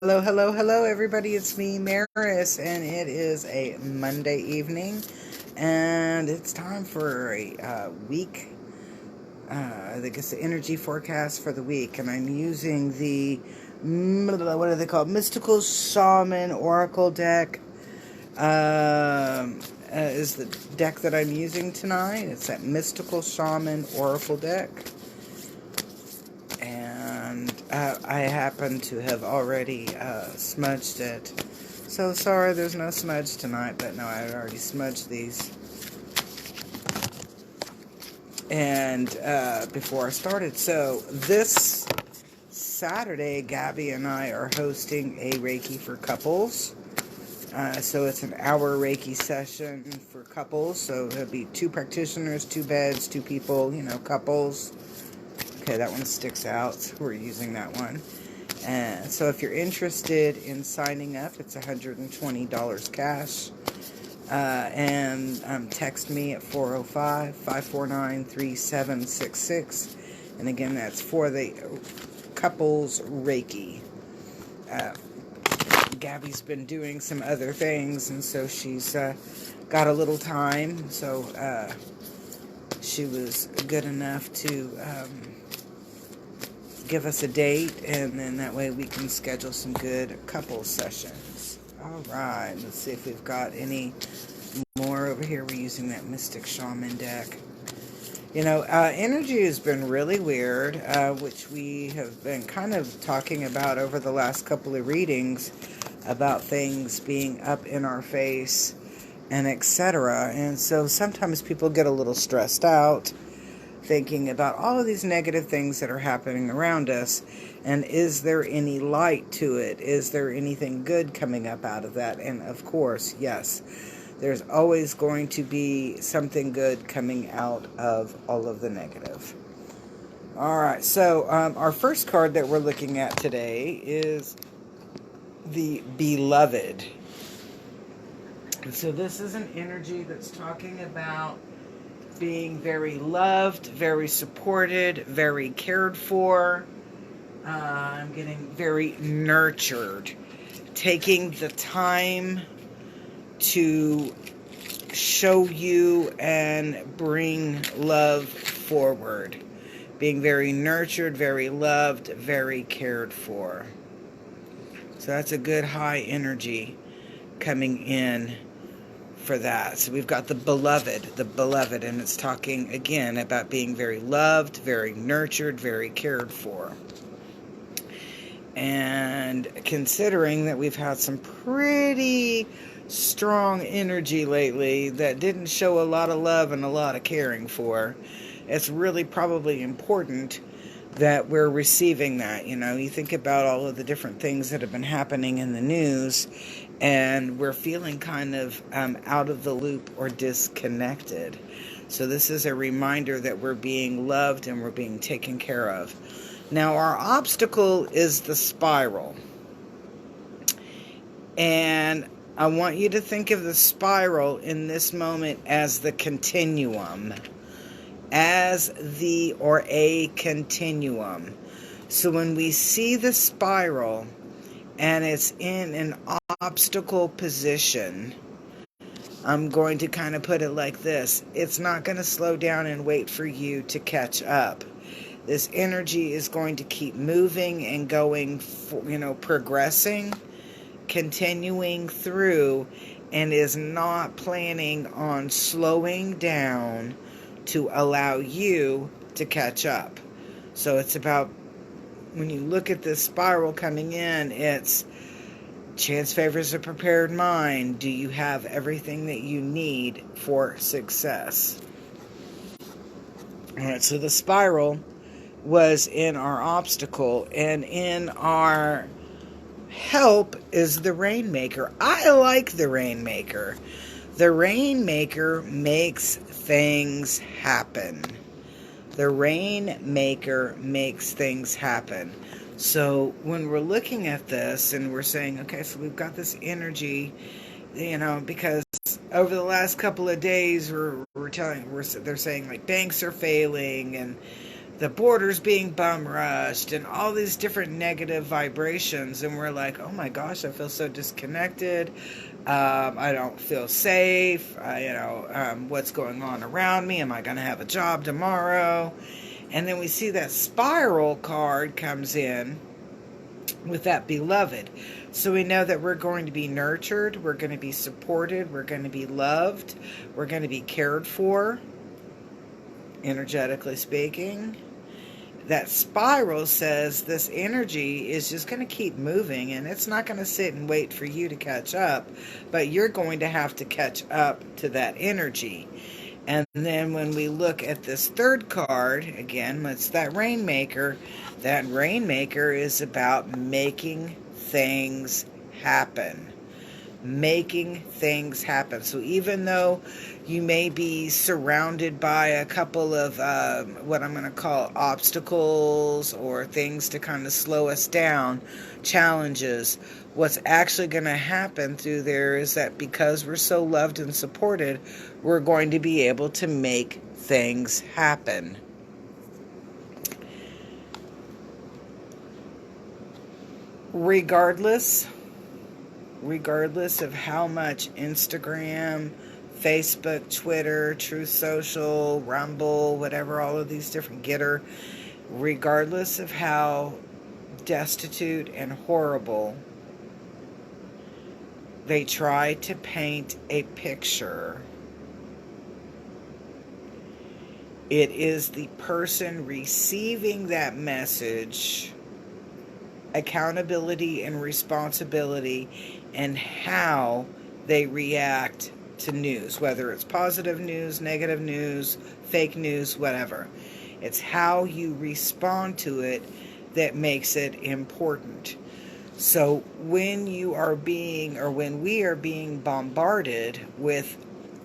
Hello, hello, hello, everybody. It's me, Maris, and it is a Monday evening, and it's time for a week. I think it's the energy forecast for the week, and I'm using the what do they call it? Mystical Shaman Oracle deck. Is the deck that I'm using tonight? It's that Mystical Shaman Oracle deck. And I happen to have already smudged it. So sorry there's no smudge tonight, but no, I had already smudged these. And before I started, so this Saturday, Gabby and I are hosting a Reiki for couples. So it's an hour Reiki session for couples. So there'll be 2 practitioners, 2 beds, 2 people, couples. Okay, that one sticks out. So we're using that one. So if you're interested in signing up, it's $120 cash. And text me at 405-549-3766. And again, that's for the couples Reiki. Gabby's been doing some other things, and so she's got a little time. So she was good enough to give us a date, and then that way we can schedule some good couple sessions. All right, let's see if we've got any more over here. We're using that Mystic Shaman deck. Energy has been really weird, which we have been kind of talking about over the last couple of readings about things being up in our face and etc. And so sometimes people get a little stressed out thinking about all of these negative things that are happening around us, and is there any light to it? Is there anything good coming up out of that? And of course, yes, there's always going to be something good coming out of all of the negative. All right, so our first card that we're looking at today is the Beloved. So this is an energy that's talking about being very loved, very supported, very cared for. I'm getting very nurtured. Taking the time to show you and bring love forward. Being very nurtured, very loved, very cared for. So that's a good high energy coming in for that. So we've got the beloved, and it's talking again about being very loved, very nurtured, very cared for. And considering that we've had some pretty strong energy lately that didn't show a lot of love and a lot of caring for, it's really probably important that we're receiving that. You think about all of the different things that have been happening in the news, and we're feeling kind of out of the loop or disconnected. So this is a reminder that we're being loved and we're being taken care of. Now, our obstacle is the spiral. And I want you to think of the spiral in this moment as the continuum. As the or a continuum. So when we see the spiral and it's in an obstacle position, I'm going to kind of put it like this. It's not going to slow down and wait for you to catch up. This energy is going to keep moving and going, progressing, continuing through, and is not planning on slowing down to allow you to catch up. So it's about, when you look at this spiral coming in, it's chance favors a prepared mind. Do you have everything that you need for success? All right, so the spiral was in our obstacle, and in our help is the Rainmaker. I like the Rainmaker. The Rainmaker makes things happen. The Rainmaker makes things happen. So when we're looking at this and we're saying, okay, so we've got this energy, because over the last couple of days they're saying like banks are failing, and the border's being bum rushed and all these different negative vibrations, and we're like, oh my gosh, I feel so disconnected. I don't feel safe. What's going on around me? Am I going to have a job tomorrow? And then we see that spiral card comes in with that beloved. So we know that we're going to be nurtured, we're going to be supported, we're going to be loved, we're going to be cared for, energetically speaking. That spiral says this energy is just going to keep moving, and it's not going to sit and wait for you to catch up, but you're going to have to catch up to that energy. And then when we look at this third card, again, it's that Rainmaker. That Rainmaker is about making things happen. Making things happen. So even though you may be surrounded by a couple of what I'm going to call obstacles or things to kind of slow us down, challenges, what's actually going to happen through there is that because we're so loved and supported, we're going to be able to make things happen. Regardless of how much Instagram, Facebook, Twitter, Truth Social, Rumble, whatever, all of these different Getter, regardless of how destitute and horrible they try to paint a picture, it is the person receiving that message, accountability and responsibility, and how they react to news, whether it's positive news, negative news, fake news, whatever. It's how you respond to it that makes it important. So when you are being, or when we are being bombarded with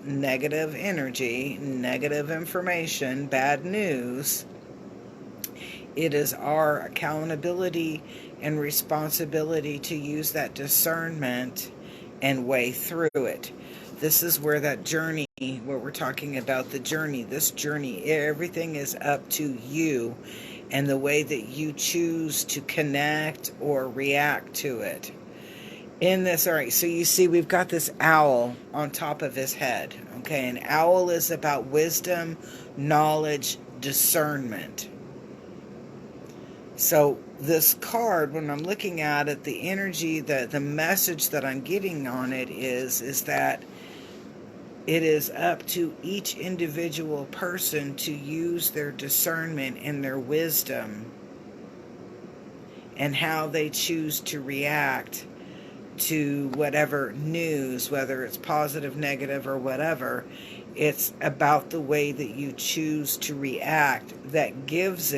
negative energy, negative information, bad news, it is our accountability and responsibility to use that discernment and weigh through it. This is where that journey, where we're talking about the journey, this journey, everything is up to you and the way that you choose to connect or react to it. In this, all right, so you see we've got this owl on top of his head, okay? An owl is about wisdom, knowledge, discernment. So this card, when I'm looking at it, the energy, the message that I'm getting on it is that it is up to each individual person to use their discernment and their wisdom and how they choose to react to whatever news, whether it's positive, negative, or whatever. It's about the way that you choose to react that gives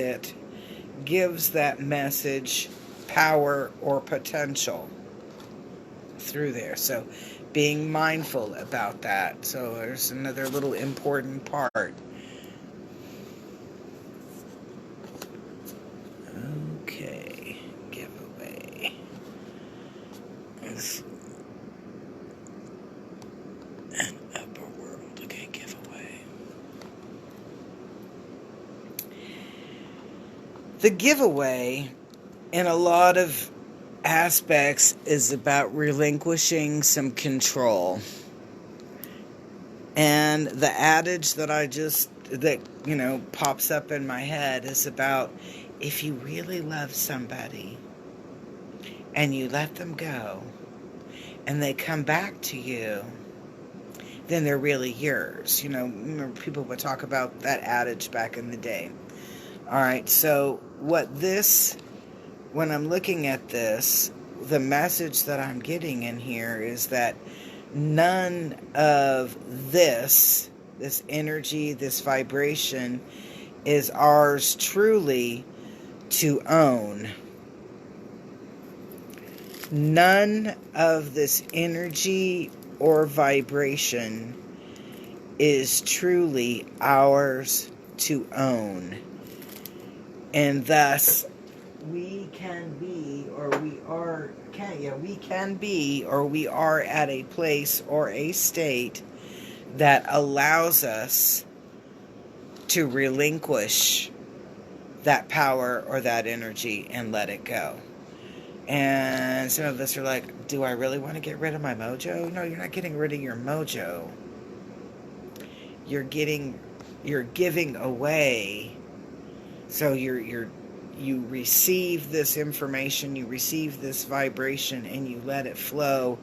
that message power or potential through there. So being mindful about that. So there's another little important part. Okay, giveaway. An upper world. Okay, giveaway. The giveaway, in a lot of aspects, is about relinquishing some control. And the adage that pops up in my head is about, if you really love somebody and you let them go and they come back to you, then they're really yours. Remember people would talk about that adage back in the day. All right, so when I'm looking at this, the message that I'm getting in here is that none of this energy, this vibration, is ours truly to own. None of this energy or vibration is truly ours to own. And thus, we can be at a place or a state that allows us to relinquish that power or that energy and let it go. And some of us are like, do I really want to get rid of my mojo? No, you're not getting rid of your mojo. You're giving away. So you receive this information, you receive this vibration, and you let it flow,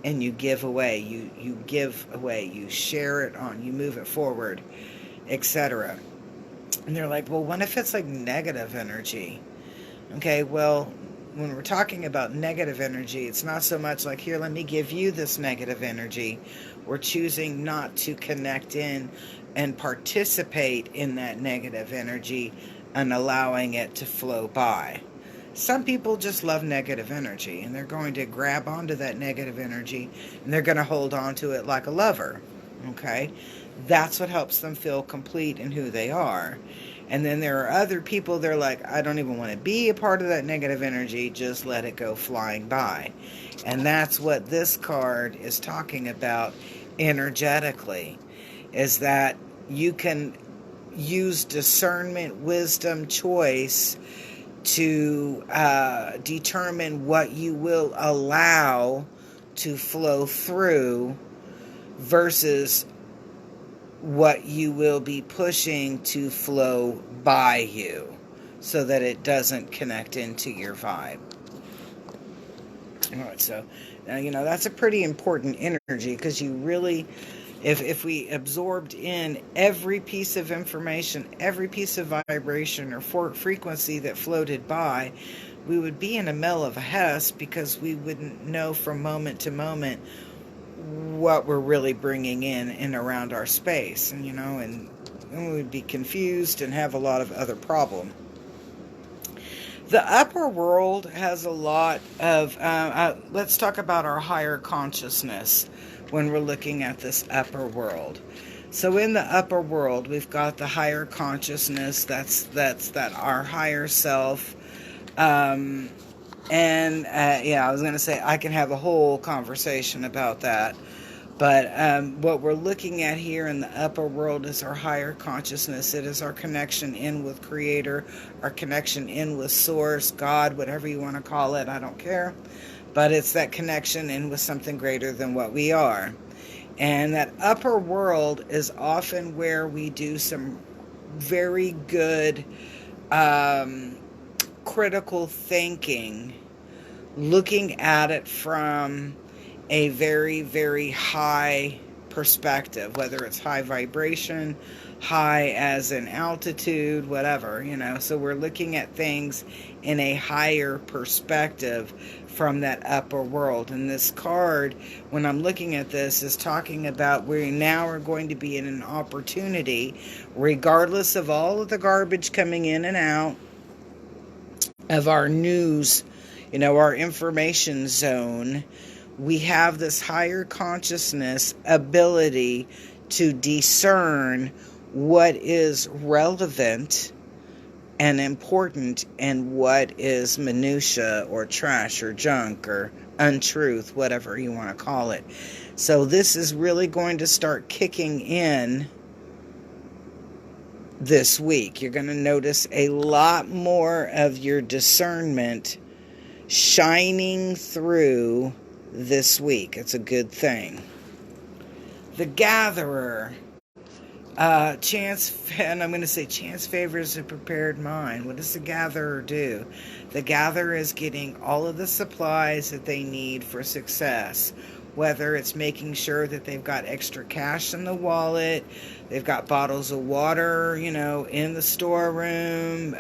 and you give away. You give away. You share it on. You move it forward, etc. And they're like, well, what if it's like negative energy? Okay, well, when we're talking about negative energy, it's not so much like, here, let me give you this negative energy. We're choosing not to connect in and participate in that negative energy and allowing it to flow by. Some people just love negative energy, and they're going to grab onto that negative energy, and they're going to hold on to it like a lover. Okay? That's what helps them feel complete in who they are. And then there are other people, they're like, I don't even want to be a part of that negative energy, just let it go flying by. And that's what this card is talking about energetically, is that you can use discernment, wisdom, choice to determine what you will allow to flow through versus what you will be pushing to flow by you, so that it doesn't connect into your vibe. All right, so now, that's a pretty important energy, because you really, if we absorbed in every piece of information, every piece of vibration or frequency that floated by, we would be in a mill of a Hess, because we wouldn't know from moment to moment what we're really bringing in and around our space, and we would be confused and have a lot of other problem. The upper world has a lot of, let's talk about our higher consciousness when we're looking at this upper world. So in the upper world, we've got the higher consciousness, that's our higher self. I was going to say, I can have a whole conversation about that. But what we're looking at here in the upper world is our higher consciousness. It is our connection in with Creator, our connection in with Source, God, whatever you want to call it, I don't care. But it's that connection in with something greater than what we are. And that upper world is often where we do some very good critical thinking, looking at it from a very, very high perspective, whether it's high vibration, high as in altitude, whatever, So we're looking at things in a higher perspective from that upper world. And this card, when I'm looking at this, is talking about we now are going to be in an opportunity, regardless of all of the garbage coming in and out of our news, our information zone. We have this higher consciousness ability to discern what is relevant and important and what is minutia or trash or junk or untruth, whatever you want to call it. So this is really going to start kicking in this week. You're going to notice a lot more of your discernment shining through this week. It's a good thing. The Gatherer. Chance favors a prepared mind. What does the Gatherer do? The Gatherer is getting all of the supplies that they need for success. Whether it's making sure that they've got extra cash in the wallet, they've got bottles of water, in the storeroom,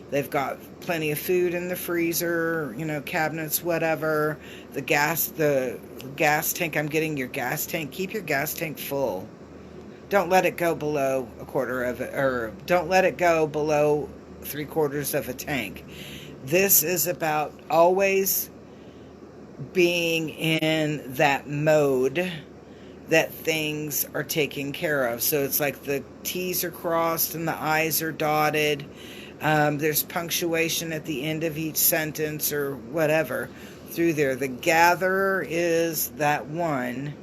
they've got plenty of food in the freezer, cabinets, whatever. The gas tank, I'm getting your gas tank. Keep your gas tank full. Don't let it go below a quarter of it, or don't let it go below 3/4 of a tank. This is about always being in that mode that things are taken care of. So it's like the T's are crossed and the I's are dotted. There's punctuation at the end of each sentence or whatever through there. The Gatherer is that one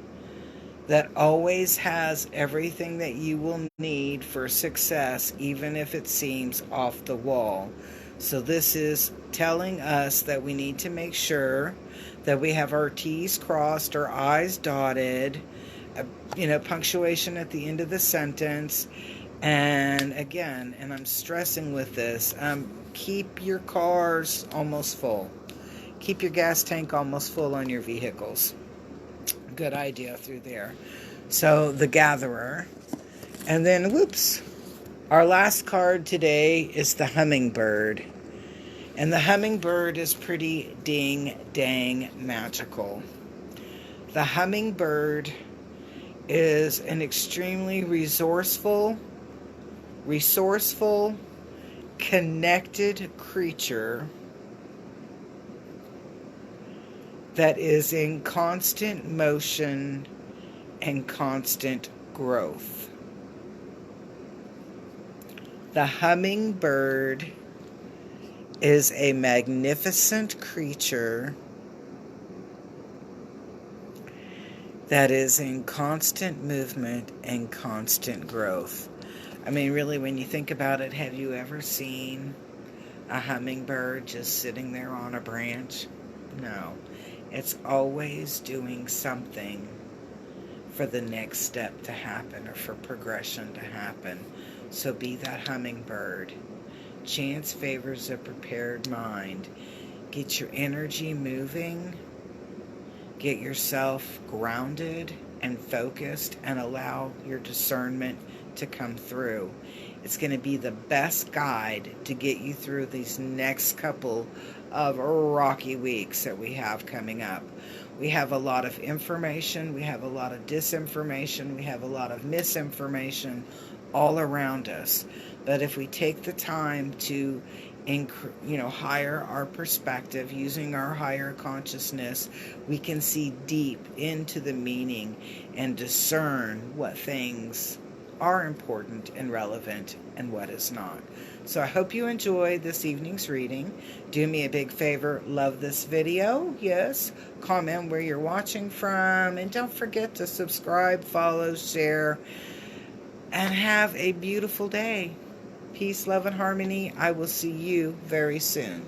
that always has everything that you will need for success, even if it seems off the wall. So this is telling us that we need to make sure that we have our T's crossed, our I's dotted, punctuation at the end of the sentence. And again, and I'm stressing with this, keep your cars almost full. Keep your gas tank almost full on your vehicles. Good idea through there. So the Gatherer. And then, whoops, our last card today is the Hummingbird. And the Hummingbird is pretty dang magical. The Hummingbird is an extremely resourceful, connected creature that is in constant motion and constant growth. The hummingbird is a magnificent creature that is in constant movement and constant growth. I mean, really, when you think about it, have you ever seen a hummingbird just sitting there on a branch? No. It's always doing something for the next step to happen or for progression to happen. So be that hummingbird. Chance favors a prepared mind. Get your energy moving. Get yourself grounded and focused and allow your discernment to come through. It's going to be the best guide to get you through these next couple of rocky weeks that we have coming up. We have a lot of information, we have a lot of disinformation, we have a lot of misinformation all around us. But if we take the time to higher our perspective, using our higher consciousness, we can see deep into the meaning and discern what things are important and relevant and what is not. So I hope you enjoyed this evening's reading. Do me a big favor, love this video, yes, comment where you're watching from, and don't forget to subscribe, follow, share, and have a beautiful day. Peace, love, and harmony. I will see you very soon.